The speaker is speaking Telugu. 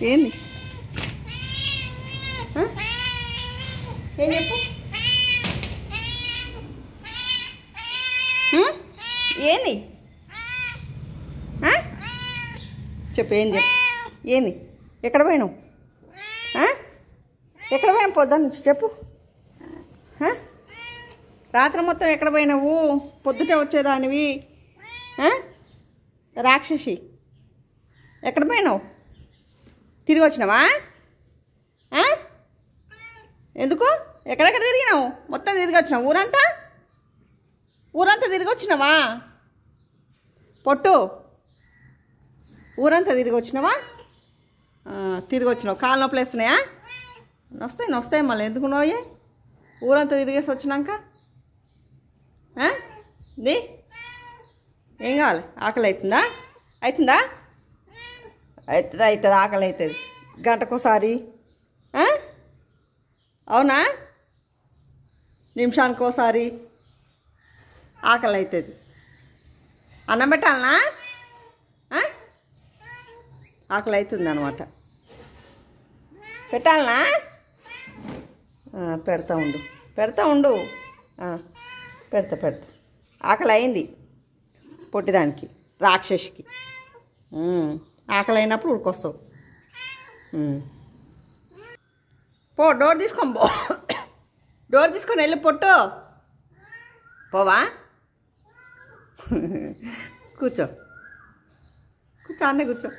ఏంది ఏం చెప్పు ఏంది చెప్పు ఏం చెప్పు ఏంది ఎక్కడ పోయినావు ఎక్కడ పోయినా పొద్దున్న నుంచి చెప్పు రాత్రి మొత్తం ఎక్కడ పోయినావు పొద్దుటే వచ్చేదానివి రాక్షసి ఎక్కడ పోయినావు తిరిగి వచ్చినావా ఎందుకు ఎక్కడెక్కడ తిరిగినావు మొత్తం తిరిగి వచ్చినావు ఊరంతా తిరిగి వచ్చినావా పొట్టు ఊరంతా తిరిగి వచ్చినావా తిరిగి వచ్చినావు కాళ్ళ నొప్పులు వేస్తున్నాయా వస్తాయి మళ్ళీ ఎందుకు నోయే ఊరంతా తిరిగేసి వచ్చినాక ది ఏం కావాలి ఆకలి అవుతుందా అవుతుందా అవుతుంది ఆకలి అవుతుంది గంటకోసారి అవునా నిమిషానికోసారి ఆకలి అవుతుంది అన్నం పెట్టాలనా ఆకలి అవుతుంది అనమాట పెట్టాలనా పెడతా ఉండు పెడతా ఆకలి అయింది పొట్టిదానికి రాక్షసికి ఆకలి అయినప్పుడు ఉడికొస్తావు పో డోర్ తీసుకొని వెళ్ళి పొట్టు పోవా కూర్చో అన్నే కూర్చో